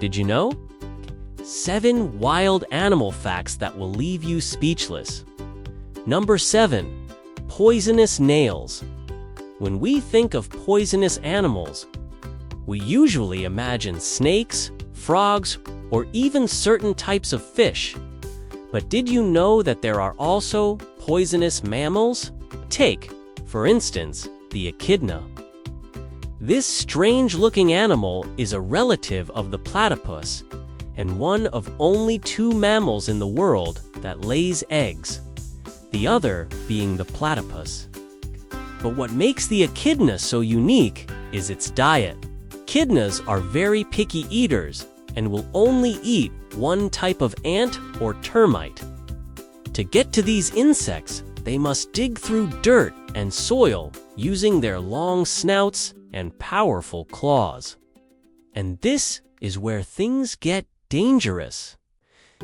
Did you know? 7 wild animal facts that will leave you speechless. Number 7. Poisonous nails. When we think of poisonous animals, we usually imagine snakes, frogs, or even certain types of fish. But did you know that there are also poisonous mammals? Take, for instance, the echidna. This strange-looking animal is a relative of the platypus and one of only 2 mammals in the world that lays eggs, the other being the platypus. But what makes the echidna so unique is its diet. Echidnas are very picky eaters and will only eat one type of ant or termite. To get to these insects, they must dig through dirt and soil using their long snouts and powerful claws. And this is where things get dangerous.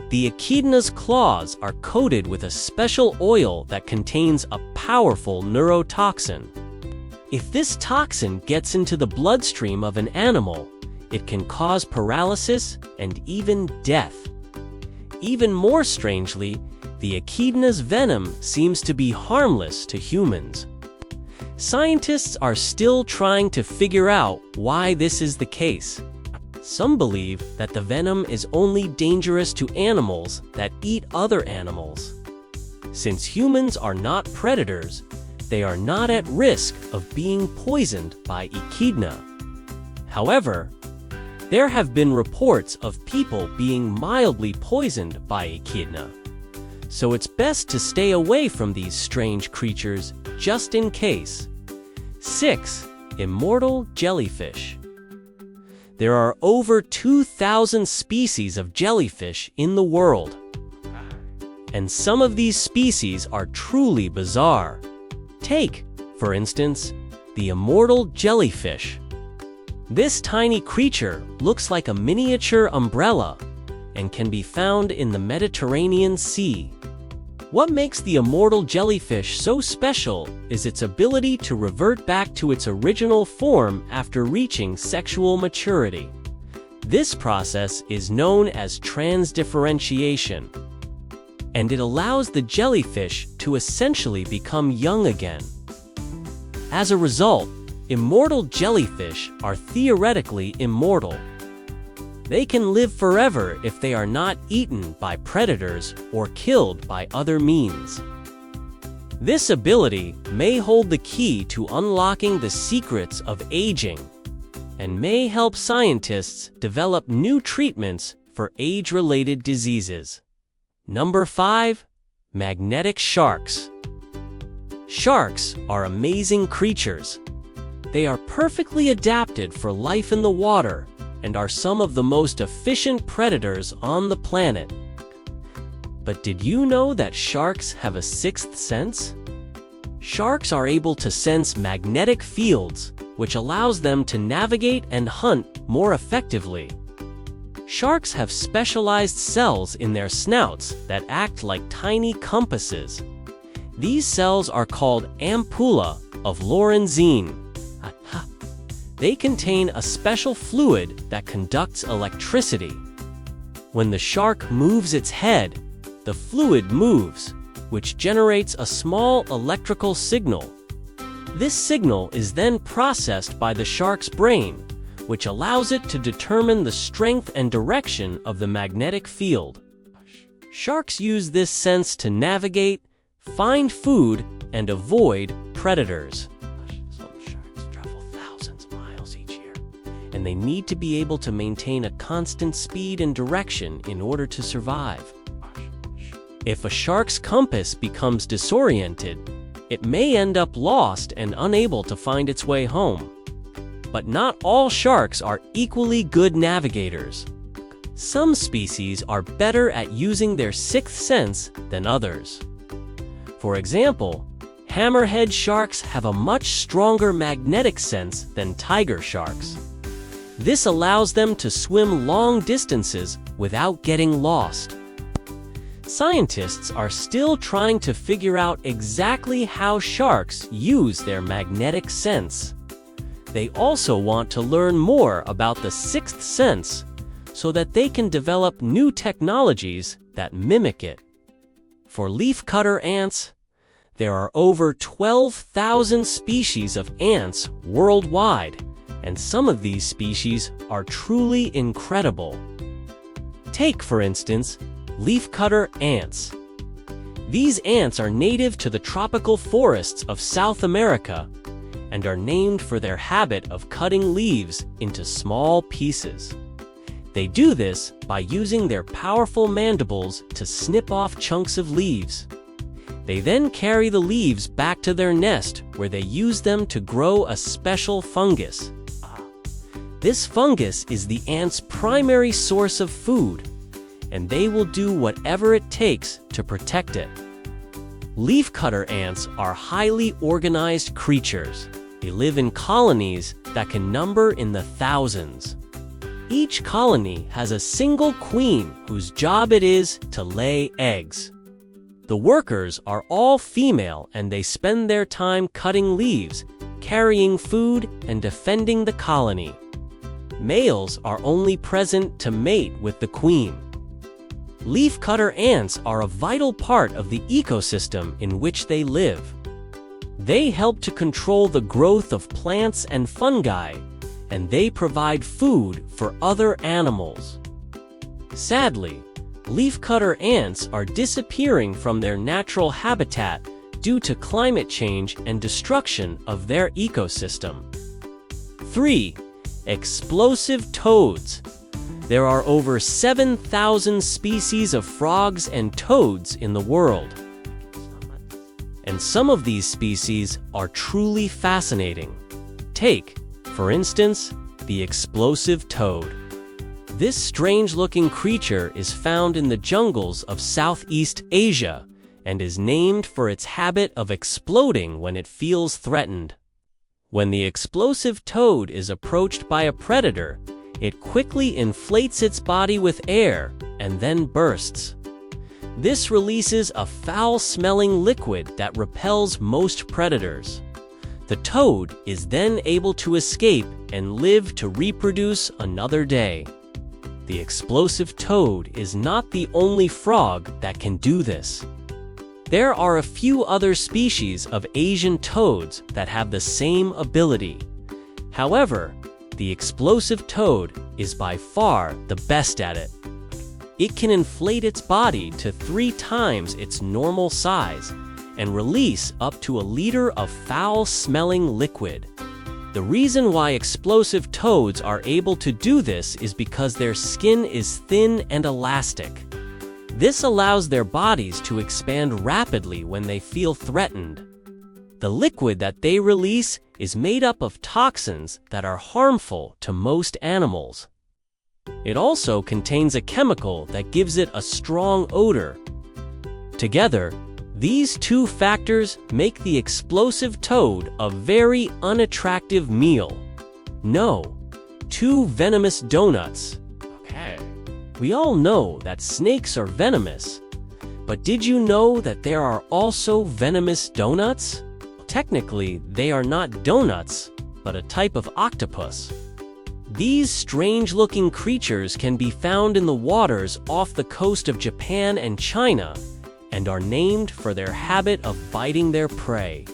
The echidna's claws are coated with a special oil that contains a powerful neurotoxin. If this toxin gets into the bloodstream of an animal, it can cause paralysis and even death. Even more strangely, the echidna's venom seems to be harmless to humans. Scientists are still trying to figure out why this is the case. Some believe that the venom is only dangerous to animals that eat other animals. Since humans are not predators, they are not at risk of being poisoned by echidna. However, there have been reports of people being mildly poisoned by echidna. So it's best to stay away from these strange creatures just in case. 6. Immortal jellyfish. There are over 2,000 species of jellyfish in the world. And some of these species are truly bizarre. Take, for instance, the immortal jellyfish. This tiny creature looks like a miniature umbrella and can be found in the Mediterranean Sea. What makes the immortal jellyfish so special is its ability to revert back to its original form after reaching sexual maturity. This process is known as transdifferentiation, and it allows the jellyfish to essentially become young again. As a result, immortal jellyfish are theoretically immortal. They can live forever if they are not eaten by predators or killed by other means. This ability may hold the key to unlocking the secrets of aging and may help scientists develop new treatments for age-related diseases. Number 5. Magnetic sharks. Sharks are amazing creatures. They are perfectly adapted for life in the water and are some of the most efficient predators on the planet. But did you know that sharks have a sixth sense? Sharks are able to sense magnetic fields, which allows them to navigate and hunt more effectively. Sharks have specialized cells in their snouts that act like tiny compasses. These cells are called ampulla of Lorenzine. They contain a special fluid that conducts electricity. When the shark moves its head, the fluid moves, which generates a small electrical signal. This signal is then processed by the shark's brain, which allows it to determine the strength and direction of the magnetic field. Sharks use this sense to navigate, find food, and avoid predators. And they need to be able to maintain a constant speed and direction in order to survive. If a shark's compass becomes disoriented, it may end up lost and unable to find its way home. But not all sharks are equally good navigators. Some species are better at using their sixth sense than others. For example, hammerhead sharks have a much stronger magnetic sense than tiger sharks. This allows them to swim long distances without getting lost. Scientists are still trying to figure out exactly how sharks use their magnetic sense. They also want to learn more about the sixth sense so that they can develop new technologies that mimic it. For leafcutter ants, there are over 12,000 species of ants worldwide, and some of these species are truly incredible. Take, for instance, leafcutter ants. These ants are native to the tropical forests of South America and are named for their habit of cutting leaves into small pieces. They do this by using their powerful mandibles to snip off chunks of leaves. They then carry the leaves back to their nest, where they use them to grow a special fungus. This fungus is the ants' primary source of food, and they will do whatever it takes to protect it. Leafcutter ants are highly organized creatures. They live in colonies that can number in the thousands. Each colony has a single queen whose job it is to lay eggs. The workers are all female, and they spend their time cutting leaves, carrying food, and defending the colony. Males are only present to mate with the queen. Leafcutter ants are a vital part of the ecosystem in which they live. They help to control the growth of plants and fungi, and they provide food for other animals. Sadly, leafcutter ants are disappearing from their natural habitat due to climate change and destruction of their ecosystem. 3. Explosive toads. There are over 7,000 species of frogs and toads in the world. And some of these species are truly fascinating. Take, for instance, the explosive toad. This strange-looking creature is found in the jungles of Southeast Asia and is named for its habit of exploding when it feels threatened. When the explosive toad is approached by a predator, it quickly inflates its body with air and then bursts. This releases a foul-smelling liquid that repels most predators. The toad is then able to escape and live to reproduce another day. The explosive toad is not the only frog that can do this. There are a few other species of Asian toads that have the same ability. However, the explosive toad is by far the best at it. It can inflate its body to 3 times its normal size and release up to a liter of foul-smelling liquid. The reason why explosive toads are able to do this is because their skin is thin and elastic. This allows their bodies to expand rapidly when they feel threatened. The liquid that they release is made up of toxins that are harmful to most animals. It also contains a chemical that gives it a strong odor. Together, these 2 factors make the explosive toad a very unattractive meal. No, 2 venomous donuts. Okay. We all know that snakes are venomous, but did you know that there are also venomous donuts? Technically, they are not donuts, but a type of octopus. These strange-looking creatures can be found in the waters off the coast of Japan and China, and are named for their habit of biting their prey.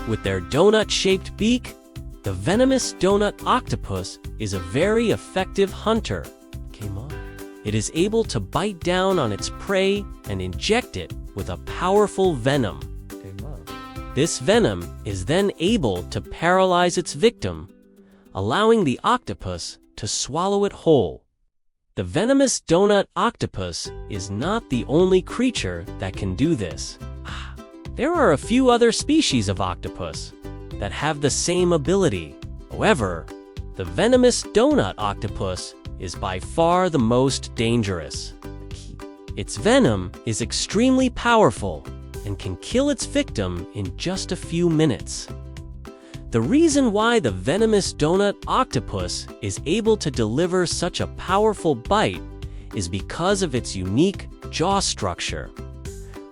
With their donut-shaped beak, the venomous donut octopus is a very effective hunter. It is able to bite down on its prey and inject it with a powerful venom. This venom is then able to paralyze its victim, allowing the octopus to swallow it whole. The venomous donut octopus is not the only creature that can do this. There are a few other species of octopus that have the same ability. However, the venomous donut octopus is by far the most dangerous. Its venom is extremely powerful and can kill its victim in just a few minutes. The reason why the venomous donut octopus is able to deliver such a powerful bite is because of its unique jaw structure.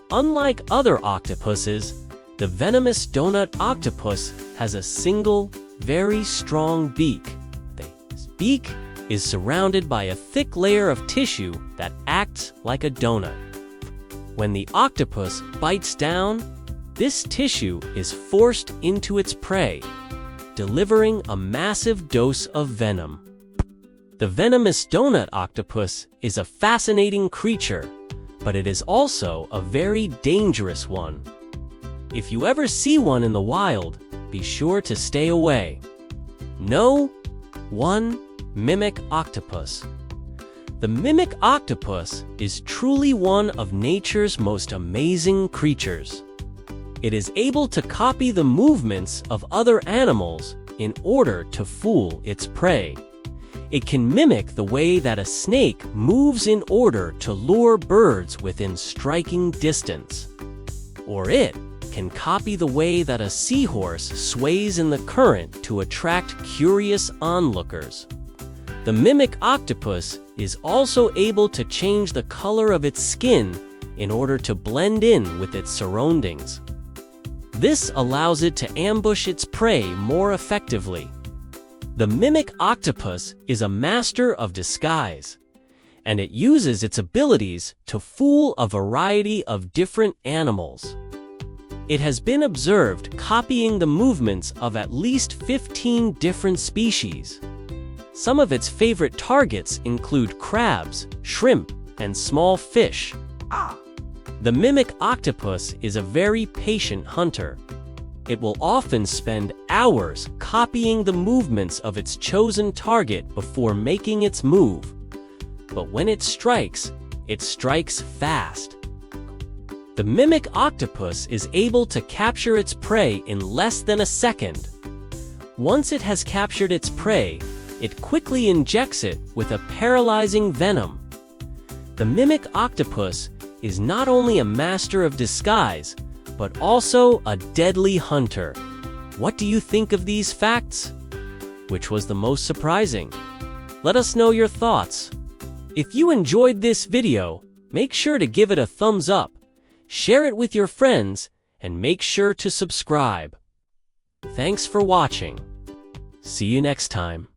Unlike other octopuses, the venomous donut octopus has a single, very strong beak. This beak is surrounded by a thick layer of tissue that acts like a donut. When the octopus bites down, this tissue is forced into its prey, delivering a massive dose of venom. The venomous donut octopus is a fascinating creature, but it is also a very dangerous one. If you ever see one in the wild, be sure to stay away. No. 1. Mimic octopus. The mimic octopus is truly one of nature's most amazing creatures. It is able to copy the movements of other animals in order to fool its prey. It can mimic the way that a snake moves in order to lure birds within striking distance. Or it can copy the way that a seahorse sways in the current to attract curious onlookers. The mimic octopus is also able to change the color of its skin in order to blend in with its surroundings. This allows it to ambush its prey more effectively. The mimic octopus is a master of disguise, and it uses its abilities to fool a variety of different animals. It has been observed copying the movements of at least 15 different species. Some of its favorite targets include crabs, shrimp, and small fish. The mimic octopus is a very patient hunter. It will often spend hours copying the movements of its chosen target before making its move. But when it strikes fast. The mimic octopus is able to capture its prey in less than a second. Once it has captured its prey, it quickly injects it with a paralyzing venom. The mimic octopus is not only a master of disguise, but also a deadly hunter. What do you think of these facts? Which was the most surprising? Let us know your thoughts. If you enjoyed this video, make sure to give it a thumbs up, share it with your friends, and make sure to subscribe. Thanks for watching. See you next time.